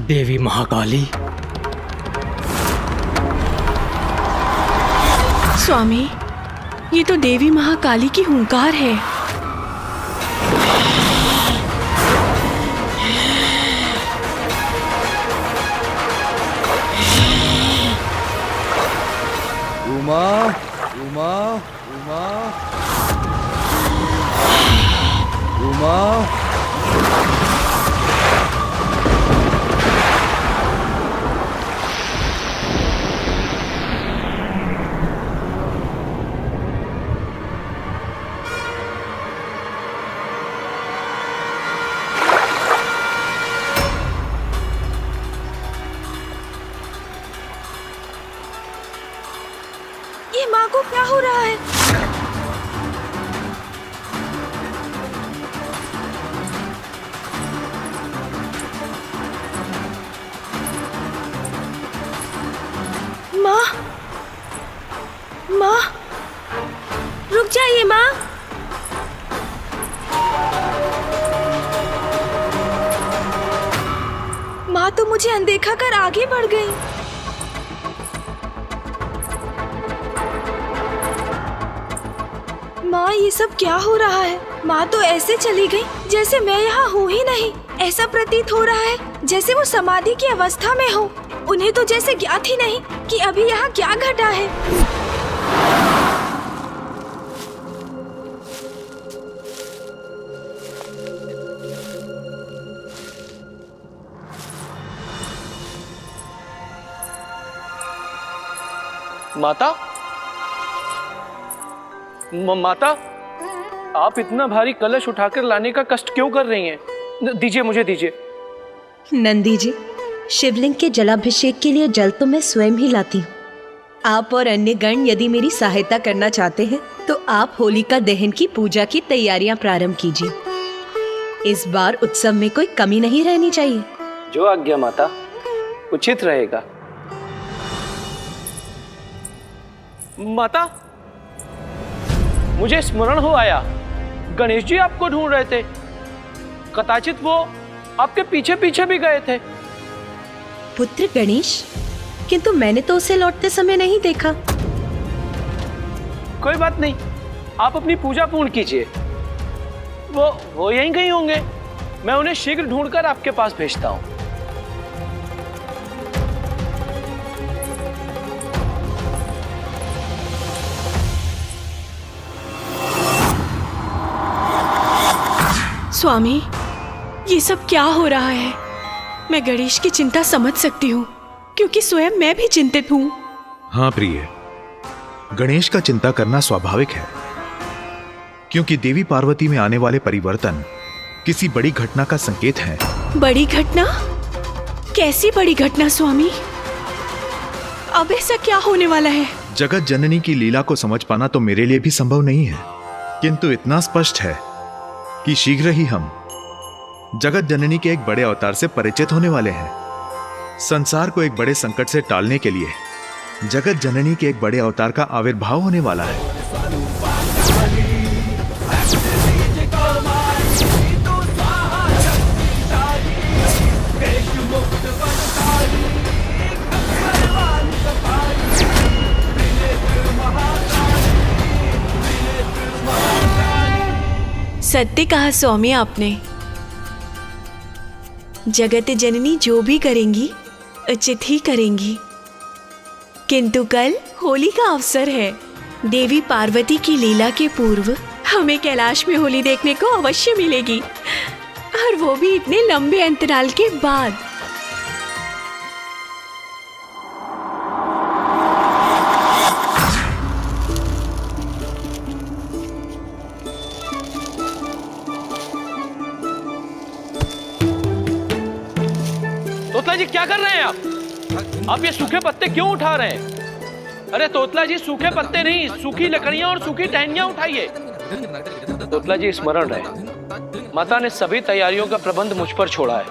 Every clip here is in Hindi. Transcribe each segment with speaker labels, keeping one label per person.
Speaker 1: देवी महाकाली।
Speaker 2: स्वामी, ये तो देवी महाकाली की हुंकार है।
Speaker 3: उमा, उमा, उमा, उमा।
Speaker 2: ये माँ को क्या हो रहा है? माँ, माँ, रुक जाइए माँ। माँ तो मुझे अनदेखा कर आगे बढ़ गई। माँ, ये सब क्या हो रहा है? माँ तो ऐसे चली गई जैसे मैं यहाँ हूँ ही नहीं। ऐसा प्रतीत हो रहा है जैसे वो समाधि की अवस्था में हो। उन्हें तो जैसे ज्ञात ही नहीं कि अभी यहाँ क्या घटा है।
Speaker 4: माता, माता, आप इतना भारी कलश उठाकर लाने का कष्ट क्यों कर रही हैं? दीजिए, मुझे दीजिए।
Speaker 5: नंदी जी, शिवलिंग के जलाभिषेक के लिए जल तो मैं स्वयं ही लाती हूँ। आप और अन्य गण यदि मेरी सहायता करना चाहते हैं तो आप होलिका दहन की पूजा की तैयारियां प्रारंभ कीजिए। इस बार उत्सव में कोई कमी नहीं रहनी चाहिए।
Speaker 4: जो आज्ञा माता, उचित रहेगा। माता, मुझे स्मरण हो आया, गणेश जी आपको ढूंढ रहे थे। कदाचित वो आपके पीछे पीछे भी गए थे।
Speaker 5: पुत्र गणेश? किंतु मैंने तो उसे लौटते समय नहीं देखा।
Speaker 4: कोई बात नहीं, आप अपनी पूजा पूर्ण कीजिए। वो यहीं कहीं होंगे। मैं उन्हें शीघ्र ढूंढकर आपके पास भेजता हूं।
Speaker 2: स्वामी, ये सब क्या हो रहा है? मैं गणेश की चिंता समझ सकती हूँ, क्योंकि स्वयं मैं भी चिंतित हूँ।
Speaker 6: हाँ प्रिय, गणेश का चिंता करना स्वाभाविक है, क्योंकि देवी पार्वती में आने वाले परिवर्तन किसी बड़ी घटना का संकेत है।
Speaker 2: बड़ी घटना? कैसी बड़ी घटना स्वामी? अब ऐसा क्या होने वाला है?
Speaker 6: जगत जननी की लीला को समझ पाना तो मेरे लिए भी संभव नहीं है, किंतु इतना स्पष्ट है कि शीघ्र ही हम जगत जननी के एक बड़े अवतार से परिचित होने वाले हैं। संसार को एक बड़े संकट से टालने के लिए जगत जननी के एक बड़े अवतार का आविर्भाव होने वाला है।
Speaker 2: सत्य कहा स्वामी आपने। जगत जननी जो भी करेंगी उचित ही करेंगी, किंतु कल होली का अवसर है। देवी पार्वती की लीला के पूर्व हमें कैलाश में होली देखने को अवश्य मिलेगी, और वो भी इतने लंबे अंतराल के बाद।
Speaker 4: तोतला जी, क्या कर रहे हैं आप ये सूखे पत्ते क्यों उठा रहे हैं? अरे तोतला जी, सूखे पत्ते नहीं, सूखी लकड़ियां और सूखी टहनियां उठाइए। तोतला जी, स्मरण रहे, माता ने सभी तैयारियों का प्रबंध मुझ पर छोड़ा है,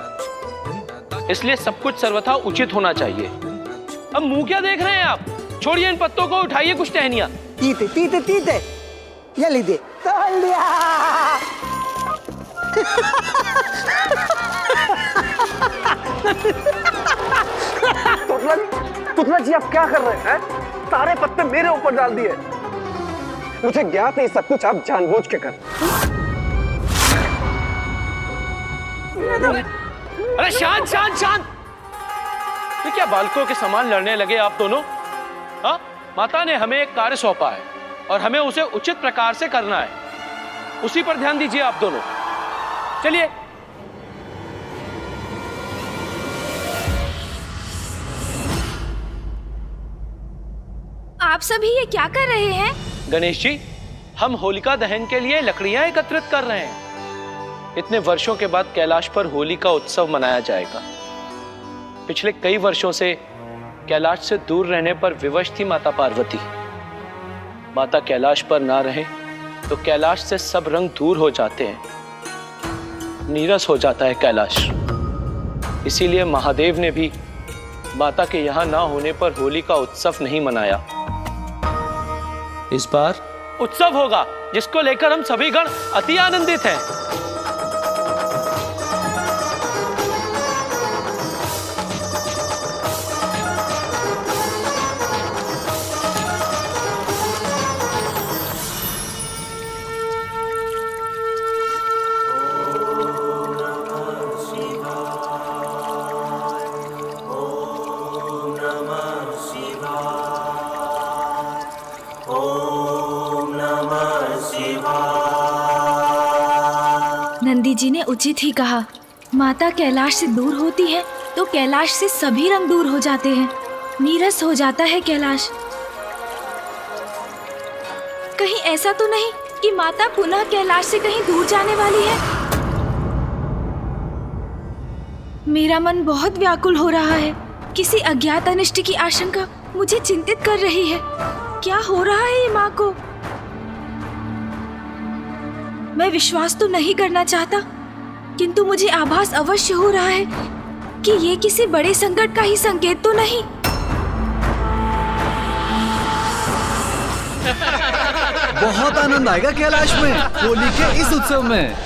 Speaker 4: इसलिए सब कुछ सर्वथा उचित होना चाहिए। अब मुंह क्या देख रहे हैं आप? छोड़िए इन पत्तों को, उठाइए कुछ टहनियां।
Speaker 7: तीते तीते तीते, ये लीजिए, तोड़ लिया।
Speaker 1: तोतला जी आप क्या कर रहे हैं? सारे पत्ते मेरे ऊपर डाल दिए। मुझे ज्ञात है सब कुछ आप जानबूझ के कर।
Speaker 4: अरे शांत शांत शांत। ये क्या बालकों के समान लड़ने लगे आप दोनों? हाँ, माता ने हमें एक कार्य सौंपा है और हमें उसे उचित प्रकार से करना है। उसी पर ध्यान दीजिए आप दोनों। चलिए।
Speaker 8: आप सभी ये क्या कर रहे हैं?
Speaker 4: गणेश जी, हम होलिका दहन के लिए लकड़ियां एकत्रित कर रहे हैं। इतने वर्षों के बाद कैलाश पर होली का उत्सव मनाया जाएगा। पिछले कई वर्षों से कैलाश से दूर रहने पर विवश थी माता पार्वती। माता कैलाश पर ना रहे तो कैलाश से सब रंग दूर हो जाते हैं, नीरस हो जाता है कैलाश। इसीलिए महादेव ने भी माता के यहां ना होने पर होली का उत्सव नहीं मनाया। इस बार उत्सव होगा जिसको लेकर हम सभी गण अति आनंदित हैं।
Speaker 8: नंदी जी ने उचित ही कहा। माता कैलाश से दूर होती है तो कैलाश से सभी रंग दूर हो जाते हैं, नीरस हो जाता है कैलाश। कहीं ऐसा तो नहीं कि माता पुनः कैलाश से कहीं दूर जाने वाली है? मेरा मन बहुत व्याकुल हो रहा है। किसी अज्ञात अनिष्ट की आशंका मुझे चिंतित कर रही है। क्या हो रहा है ये माँ को? मैं विश्वास तो नहीं करना चाहता, किंतु मुझे आभास अवश्य हो रहा है कि ये किसी बड़े संकट का ही संकेत तो नहीं।
Speaker 3: बहुत आनंद आएगा कैलाश में होली के इस उत्सव में।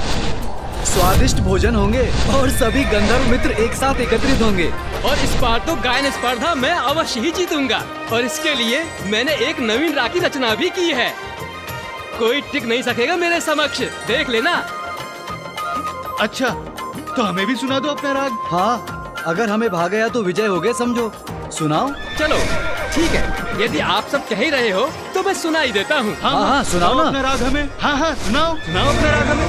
Speaker 3: स्वादिष्ट भोजन होंगे और सभी गंधर्व मित्र एक साथ एकत्रित होंगे।
Speaker 9: और इस बार तो गायन स्पर्धा मैं अवश्य ही जीतूंगा और इसके लिए मैंने एक नवीन राग की रचना भी की है। कोई टिक नहीं सकेगा मेरे समक्ष, देख लेना।
Speaker 6: अच्छा, तो हमें भी सुना दो अपना राग।
Speaker 3: हाँ, अगर हमें भाग गया तो विजय हो गए समझो। सुनाओ।
Speaker 9: चलो ठीक है, यदि आप सब कह ही रहे हो तो मैं सुना ही देता हूँ।
Speaker 3: हाँ, सुनाओ ना
Speaker 6: अपना राग हमें। हाँ, सुनाओ अपना राग हमें।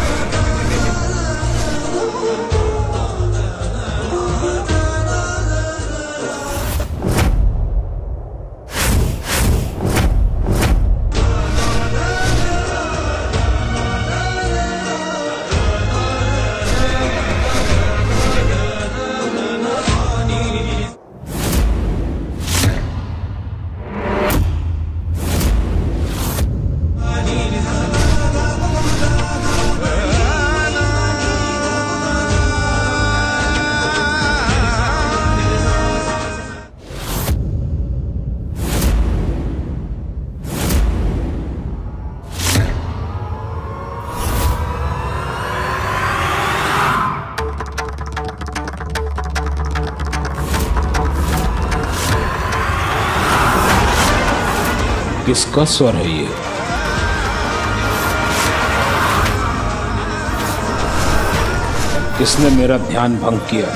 Speaker 10: किसका स्वर है ये? किसने मेरा ध्यान भंग किया?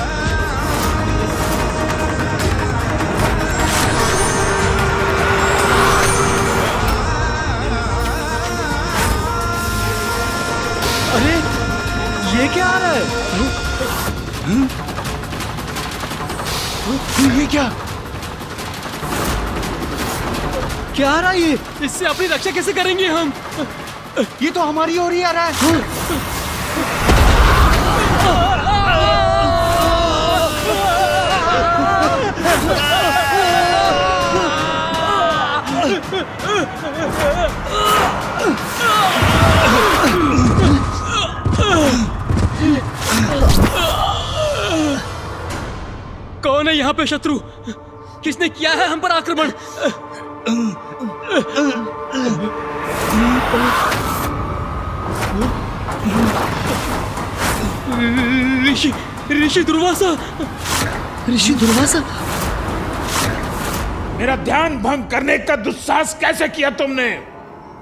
Speaker 3: अरे ये क्या आ रहा है?
Speaker 6: ये क्या
Speaker 3: आ रहा है ये?
Speaker 9: इससे अपनी रक्षा कैसे करेंगे हम?
Speaker 6: ये तो हमारी ओर ही आ रहा है।
Speaker 9: कौन है यहाँ पे शत्रु? किसने किया है हम पर आक्रमण? ऋषि दुर्वासा।
Speaker 10: मेरा ध्यान भंग करने का दुस्साहस कैसे किया तुमने?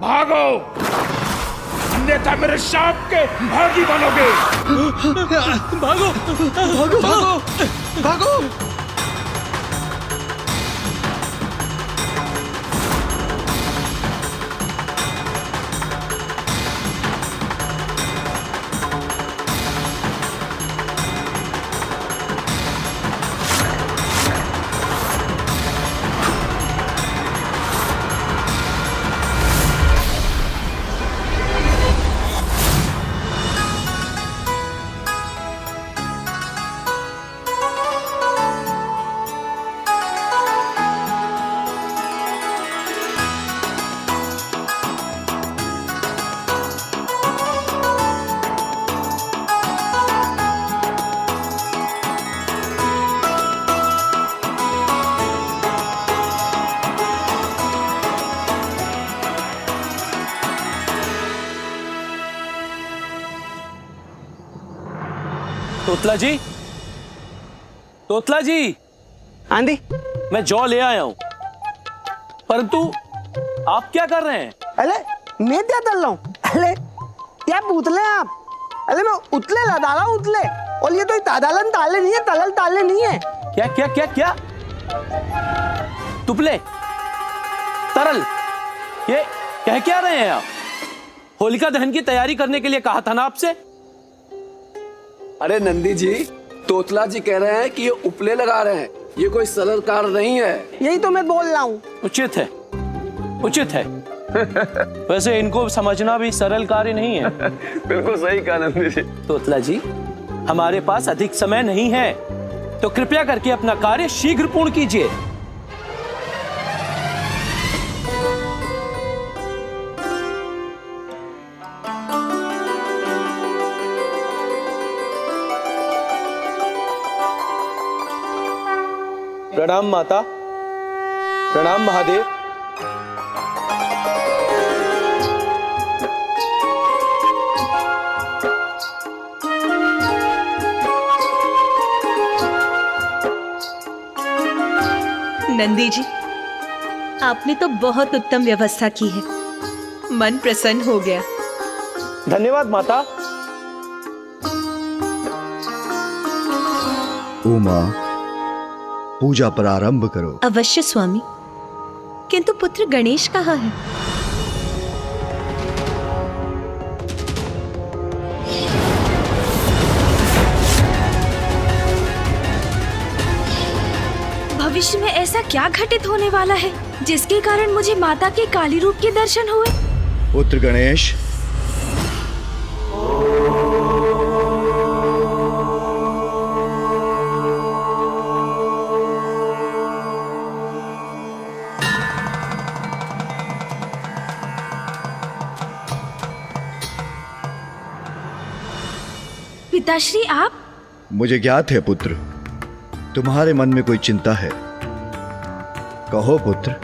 Speaker 10: भागो, अन्यथा मेरे शाप के भागी बनोगे।
Speaker 9: भागो
Speaker 3: भागो भागो भागो।
Speaker 4: तोतला जी, तोतला जी,
Speaker 7: आंधी
Speaker 4: मैं जौ ले आया हूं, परंतु आप क्या कर रहे हैं?
Speaker 7: अरे मैं क्या कर रहा हूँ? अरे क्या पूतले हैं आप? अरे मैं उतले लदा रहा हूँ, उतले। और ये तो तादालन ताले नहीं है, तलल ताले नहीं है।
Speaker 4: क्या क्या क्या क्या? तुपले, तरल, ये कह क्या रहे हैं आप? होलिका दहन की तैयारी करने के लिए कहा था ना आपसे?
Speaker 1: अरे नंदी जी, तोतला जी कह रहे हैं कि ये उपले लगा रहे हैं, ये कोई सरल कार्य नहीं है।
Speaker 7: यही तो मैं बोल रहा हूँ।
Speaker 4: उचित है, उचित है। वैसे इनको समझना भी सरल कार्य नहीं है।
Speaker 1: बिल्कुल सही कहा नंदी जी।
Speaker 4: तोतला जी, हमारे पास अधिक समय नहीं है, तो कृपया करके अपना कार्य शीघ्र पूर्ण कीजिए। प्रणाम माता, प्रणाम महादेव।
Speaker 5: नंदी जी, आपने तो बहुत उत्तम व्यवस्था की है। मन प्रसन्न हो गया।
Speaker 4: धन्यवाद माता।
Speaker 3: उमा, पूजा प्रारंभ करो।
Speaker 5: अवश्य स्वामी, किंतु पुत्र गणेश कहाँ है?
Speaker 8: भविष्य में ऐसा क्या घटित होने वाला है जिसके कारण मुझे माता के काली रूप के दर्शन हुए?
Speaker 3: पुत्र गणेश,
Speaker 8: पिताश्री आप?
Speaker 3: मुझे ज्ञात है पुत्र, तुम्हारे मन में कोई चिंता है। कहो पुत्र,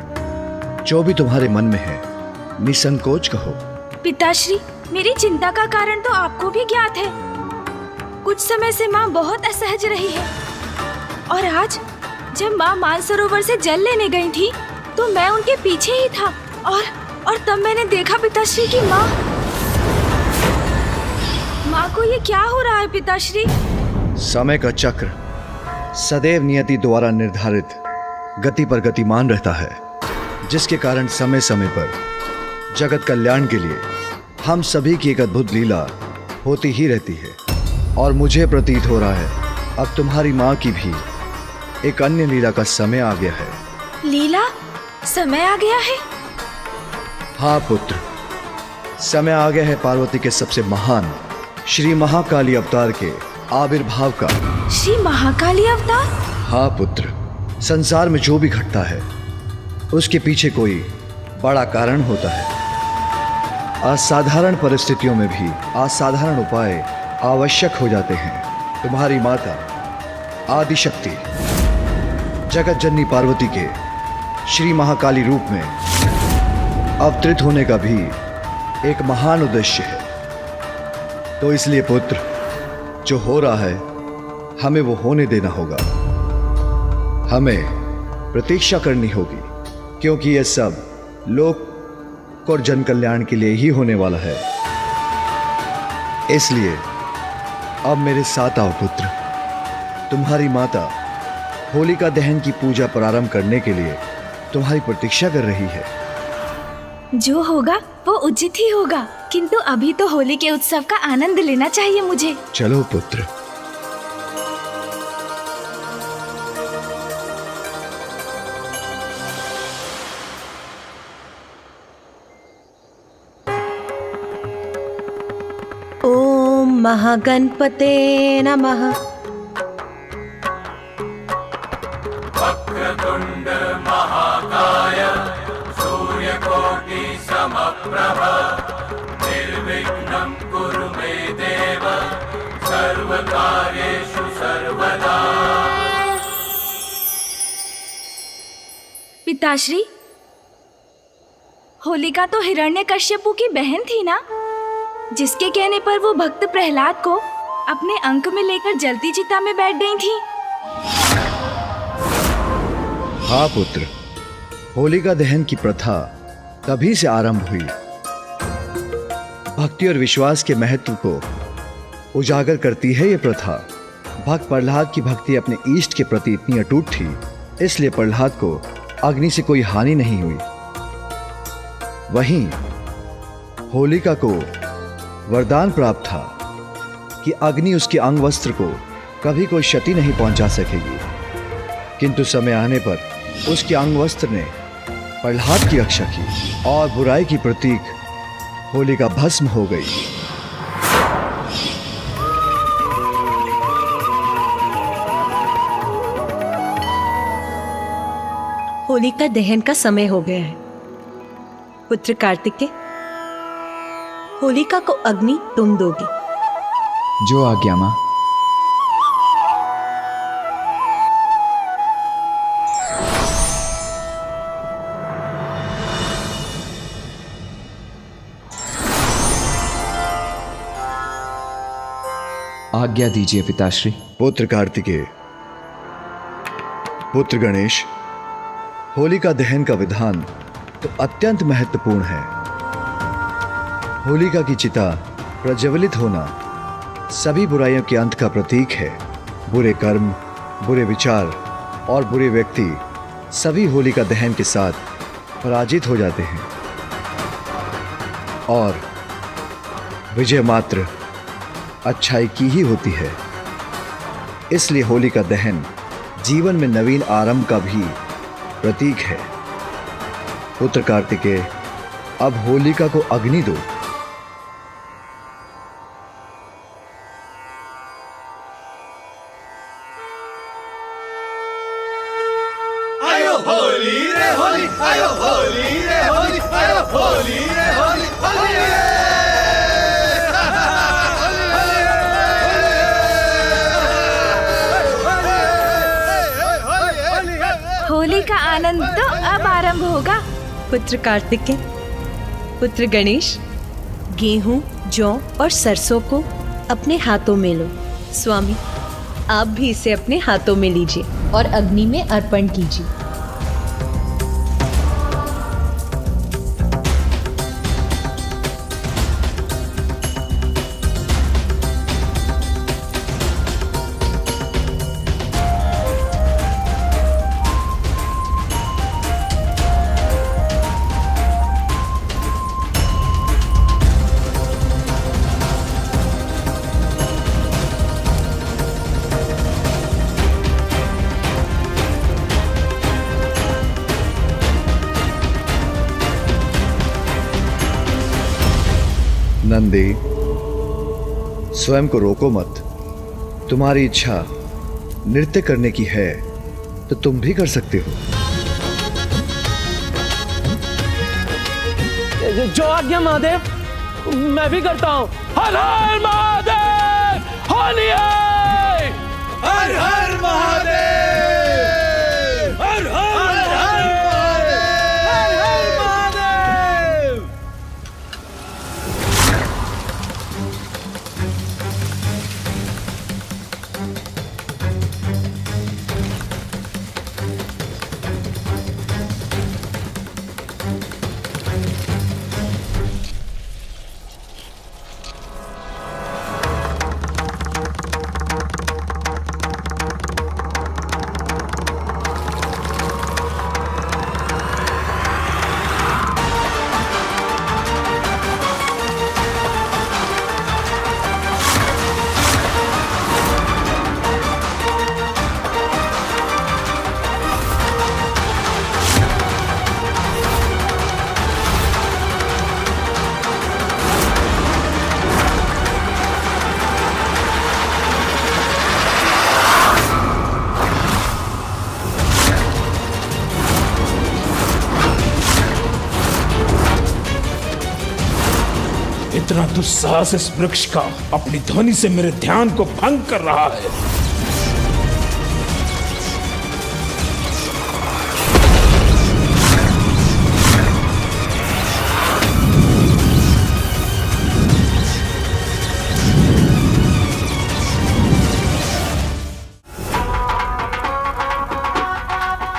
Speaker 3: जो भी तुम्हारे मन में है निसंकोच कहो।
Speaker 8: पिताश्री, मेरी चिंता का कारण तो आपको भी ज्ञात है। कुछ समय से माँ बहुत असहज रही है, और आज जब माँ मानसरोवर से जल लेने गई थी तो मैं उनके पीछे ही था, और तब मैंने देखा पिताश्री की माँ को ये क्या हो रहा है पिताश्री?
Speaker 3: समय का चक्र सदैव नियति द्वारा निर्धारित गति पर गतिमान रहता है, जिसके कारण समय समय पर जगत कल्याण के लिए हम सभी की एक अद्भुत लीला होती ही रहती है। और मुझे प्रतीत हो रहा है अब तुम्हारी माँ की भी एक अन्य लीला का समय आ गया है।
Speaker 8: लीला? समय आ गया है?
Speaker 3: हाँ पुत्र, समय आ गया है पार्वती के सबसे महान श्री महाकाली अवतार के आविर्भाव का।
Speaker 8: श्री महाकाली अवतार?
Speaker 3: हाँ पुत्र, संसार में जो भी घटता है उसके पीछे कोई बड़ा कारण होता है। असाधारण परिस्थितियों में भी असाधारण उपाय आवश्यक हो जाते हैं। तुम्हारी माता आदिशक्ति जगत जननी पार्वती के श्री महाकाली रूप में अवतरित होने का भी एक महान उद्देश्य है। तो इसलिए पुत्र, जो हो रहा है हमें वो होने देना होगा। हमें प्रतीक्षा करनी होगी, क्योंकि यह सब लोक और जन कल्याण के लिए ही होने वाला है। इसलिए अब मेरे साथ आओ पुत्र। तुम्हारी माता होलिका दहन की पूजा प्रारंभ करने के लिए तुम्हारी प्रतीक्षा कर रही है।
Speaker 8: जो होगा वो उचित ही होगा, किंतु अभी तो होली के उत्सव का आनंद लेना चाहिए मुझे।
Speaker 3: चलो पुत्र।
Speaker 5: ओम महागणपते नमः।
Speaker 8: पिताश्री, होलिका तो हिरण्यकश्यपु की बहन थी ना, जिसके कहने पर वो भक्त प्रहलाद को अपने अंक में लेकर जलती चिता में बैठ गई थी।
Speaker 3: हाँ पुत्र, होलिका दहन की प्रथा तभी से आरंभ हुई। भक्ति और विश्वास के महत्व को उजागर करती है ये प्रथा। भक्त प्रहलाद की भक्ति अपने इष्ट के प्रति इतनी अटूट थी, इसलिए प्रहलाद को अग्नि से कोई हानि नहीं हुई। वहीं होलिका को वरदान प्राप्त था कि अग्नि उसके अंग वस्त्र को कभी कोई क्षति नहीं पहुंचा सकेगी, किंतु समय आने पर उसके अंग वस्त्र ने प्रहलाद की रक्षा की और बुराई की प्रतीक होलिका भस्म हो गई।
Speaker 5: होलिका दहन का समय हो गया है। पुत्र कार्तिकेय, होलिका को अग्नि तुम दोगे।
Speaker 11: जो आज्ञा मां। आज्ञा दीजिए पिताश्री।
Speaker 3: पुत्र कार्तिकेय, पुत्र गणेश, होलिका दहन का विधान तो अत्यंत महत्वपूर्ण है। होलिका की चिता प्रज्वलित होना सभी बुराइयों के अंत का प्रतीक है। बुरे कर्म, बुरे विचार और बुरे व्यक्ति सभी होलिका दहन के साथ पराजित हो जाते हैं और विजय मात्र अच्छाई की ही होती है। इसलिए होलिका दहन जीवन में नवीन आरंभ का भी प्रतीक है। पुत्र कार्तिकेय, अब होलिका को अग्नि दो।
Speaker 12: आयो होली रे होली, आयो होली रे होली, आयो होली रे होली, होली
Speaker 8: होली का आनंद तो अब आरंभ होगा।
Speaker 5: पुत्र कार्तिकेय, पुत्र गणेश, गेहूं, जौ और सरसों को अपने हाथों में लो। स्वामी, आप भी इसे अपने हाथों में लीजिए और अग्नि में अर्पण कीजिए।
Speaker 3: नंदी, स्वयं को रोको मत। तुम्हारी इच्छा नृत्य करने की है तो तुम भी कर सकते हो।
Speaker 4: जो आज्ञा महादेव, मैं भी करता हूँ। हर हर महादेव, होली है।
Speaker 12: हर हर महादेव, हर हर महादेव, हर हर महादेव।
Speaker 10: इतना दुस्साहस इस वृक्ष का अपनी ध्वनि से मेरे ध्यान को भंग कर रहा है।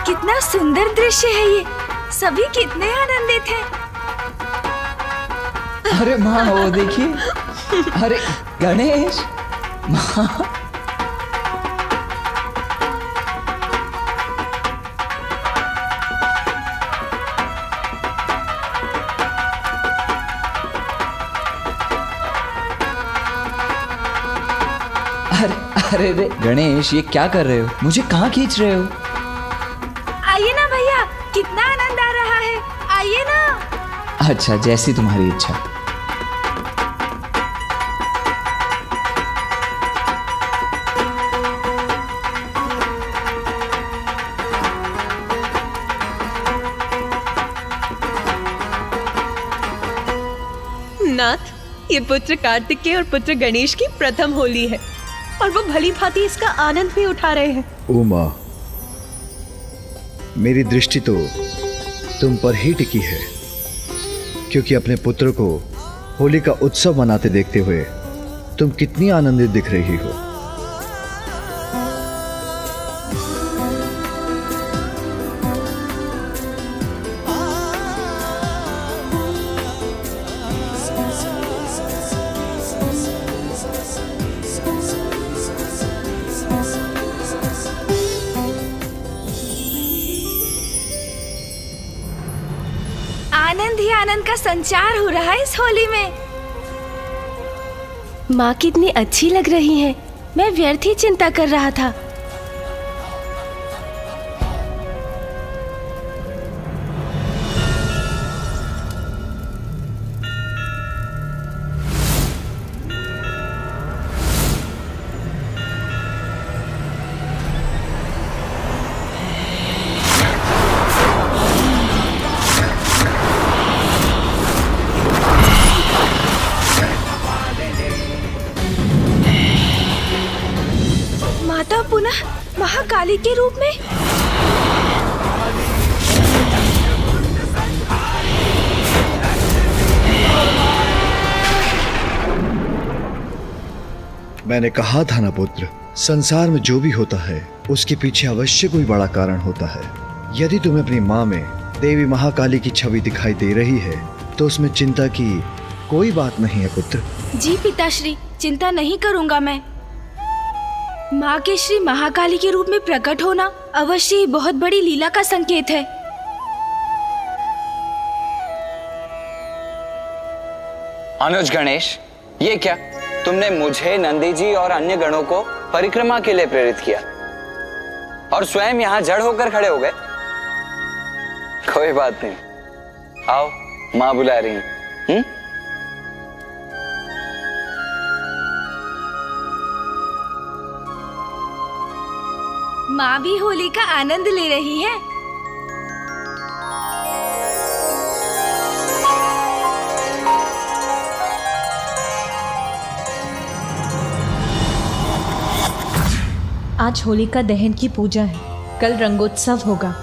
Speaker 8: कितना सुंदर दृश्य है ये, सभी कितने आनंदित हैं।
Speaker 11: अरे माँ वो देखिए, अरे गणेश माँ। अरे रे गणेश, ये क्या कर रहे हो? मुझे कहाँ खींच रहे हो?
Speaker 8: आइए ना भैया, कितना आनंद आ रहा है, आइए ना।
Speaker 11: अच्छा, जैसी तुम्हारी इच्छा।
Speaker 5: नाथ, ये पुत्र कार्तिकेय और पुत्र गणेश की प्रथम होली है और वो भली भांति इसका आनंद भी उठा रहे हैं।
Speaker 3: उमा, मेरी दृष्टि तो तुम पर ही टिकी है, क्योंकि अपने पुत्र को होली का उत्सव मनाते देखते हुए तुम कितनी आनंदित दिख रही हो।
Speaker 8: आनंद ही आनंद का संचार हो रहा है इस होली में। माँ कितनी अच्छी लग रही हैं। मैं व्यर्थ ही चिंता कर रहा था। माता पुनः महाकाली के रूप में।
Speaker 3: मैंने कहा था ना पुत्र, संसार में जो भी होता है उसके पीछे अवश्य कोई बड़ा कारण होता है। यदि तुम्हें अपनी माँ में देवी महाकाली की छवि दिखाई दे रही है तो उसमें चिंता की कोई बात नहीं है पुत्र।
Speaker 8: जी पिताश्री, चिंता नहीं करूंगा मैं। माँ के श्री महाकाली के रूप में प्रकट होना अवश्य ही बहुत बड़ी लीला का संकेत है।
Speaker 13: अनुज गणेश, ये क्या? तुमने मुझे, नंदी जी और अन्य गणों को परिक्रमा के लिए प्रेरित किया और स्वयं यहाँ जड़ होकर खड़े हो गए। कोई बात नहीं, आओ, माँ बुला रही हैं।
Speaker 8: माँ भी होली का आनंद ले रही है।
Speaker 5: आज होलिका दहन की पूजा है, कल रंगोत्सव होगा।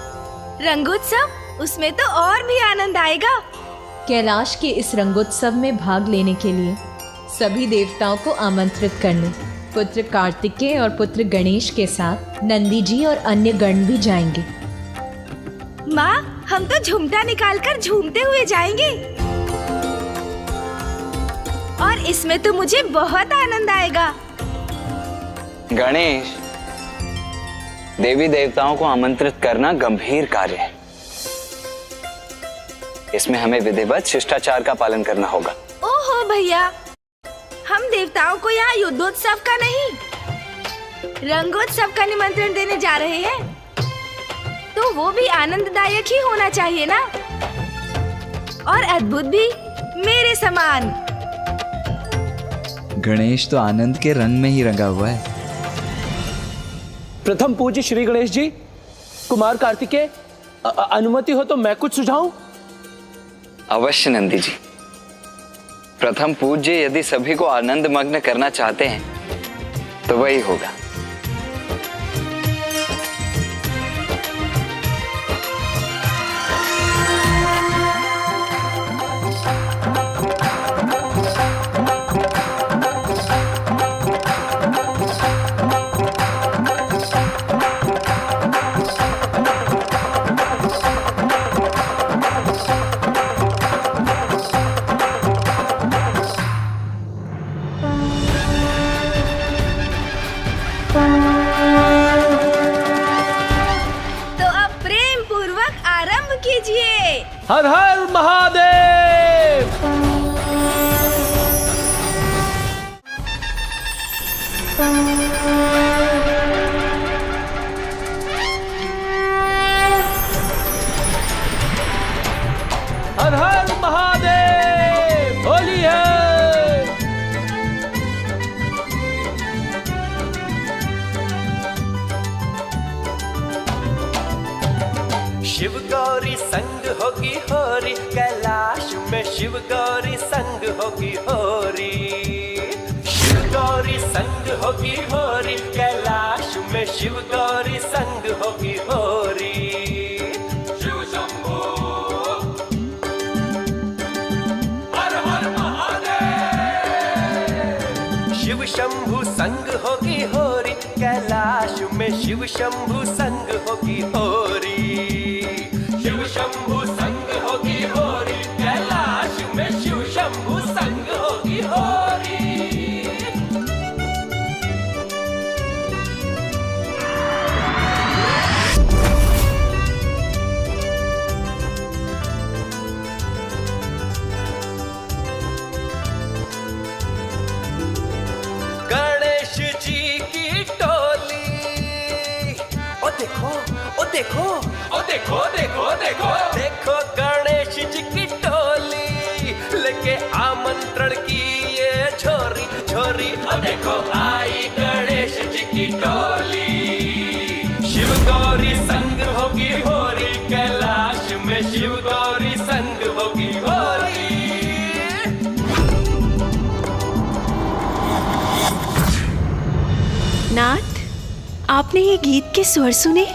Speaker 8: रंगोत्सव? उसमें तो और भी आनंद आएगा।
Speaker 5: कैलाश के इस रंगोत्सव में भाग लेने के लिए सभी देवताओं को आमंत्रित करने पुत्र कार्तिकेय और पुत्र गणेश के साथ नंदी जी और अन्य गण भी जाएंगे।
Speaker 8: माँ, हम तो झुमटा निकालकर झूमते हुए जाएंगे और इसमें तो मुझे बहुत आनंद आएगा।
Speaker 13: गणेश, देवी देवताओं को आमंत्रित करना गंभीर कार्य है। इसमें हमें विधिवत शिष्टाचार का पालन करना होगा।
Speaker 8: ओहो भैया, हम देवताओं को यहाँ युद्धोत्सव का नहीं, रंगोत्सव का निमंत्रण देने जा रहे हैं, तो वो भी आनंददायक ही होना चाहिए ना, और अद्भुत भी मेरे समान।
Speaker 11: गणेश तो आनंद के रंग में ही रंगा हुआ है।
Speaker 4: प्रथम पूज्य श्री गणेश जी, कुमार कार्तिकेय, अनुमति हो तो मैं कुछ सुझाऊं?
Speaker 13: अवश्य नंदी जी। प्रथम पूज्य यदि सभी को आनंद मग्न करना चाहते हैं तो वही होगा।
Speaker 4: हर हर महादेव। हर हर महादेव। होली है।
Speaker 12: शिव गौरी संग होगी होरी, कैलाश में शिव गौरी संग होगी होरी। शिव गौरी संग होगी होरी, कैलाश में शिव गौरी संग होगी होरी। शिव शंभू हर हर महादेव। शिव शंभू संग होगी होरी, कैलाश में शिव शंभू संग होगी होरी। शिव शंभू संग होगी होरी, कैलाश में शिव शंभू संग होगी होरी। गणेश जी की टोली, ओ देखो ओ देखो ओ देखो देखो देखो देखो गणेश जी की टोली लेके आमंत्रण की ये झोरी झोरी। ओ देखो आई गणेश जी की टोली। शिव गौरी संग होगी होरी, कैलाश में शिव गौरी संग होगी होरी।
Speaker 2: नाथ, आपने ये गीत के स्वर सुने?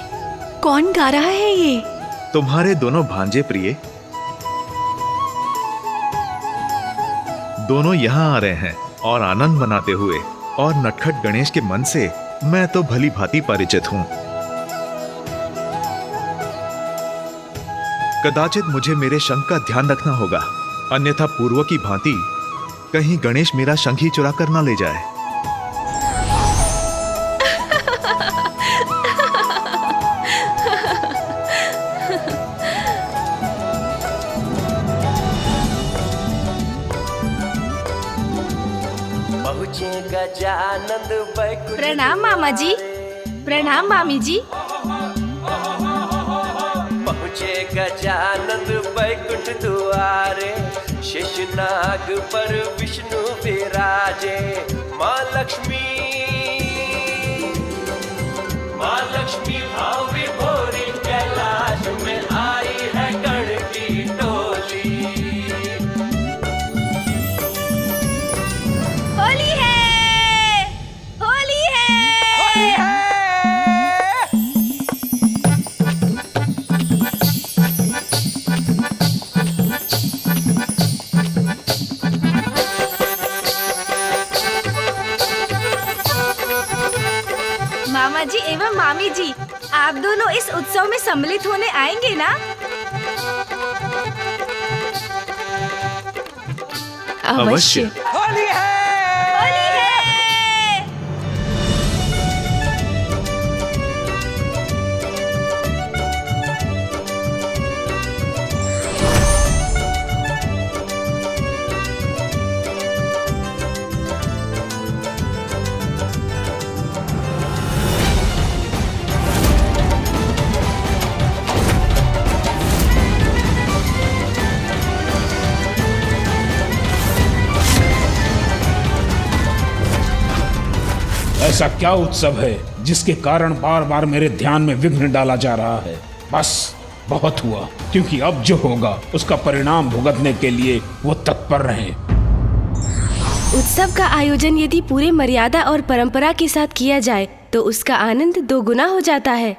Speaker 2: कौन गा रहा है ये?
Speaker 6: तुम्हारे दोनों भांजे प्रिय दोनों यहाँ आ रहे हैं और आनंद मनाते हुए, और नटखट गणेश के मन से मैं तो भली भांति परिचित हूँ। कदाचित मुझे मेरे शंख का ध्यान रखना होगा, अन्यथा पूर्व की भांति कहीं गणेश मेरा शंख ही चुरा कर न ले जाए।
Speaker 12: गजानंद बैकुंठ।
Speaker 8: प्रणाम मामा जी। प्रणाम मामी जी।
Speaker 12: पहुँचे गजानंद बैकुंठ दुआरे, शेषनाग पर विष्णु विराजे। माँ लक्ष्मी भाव विभोरी, कैलाश में आई है गण की टोली।
Speaker 8: होली है, होली है, होली है। मामा जी एवं मामी जी, आप दोनों इस उत्सव में सम्मिलित होने आएंगे ना?
Speaker 2: अवश्य।
Speaker 12: होली है,
Speaker 8: होली है।
Speaker 10: ऐसा क्या उत्सव है जिसके कारण बार बार मेरे ध्यान में विघ्न डाला जा रहा है? बस बहुत हुआ, क्योंकि अब जो होगा उसका परिणाम भुगतने के लिए वो तत्पर रहे।
Speaker 8: उत्सव का आयोजन यदि पूरे मर्यादा और परंपरा के साथ किया जाए तो उसका आनंद दोगुना हो जाता है।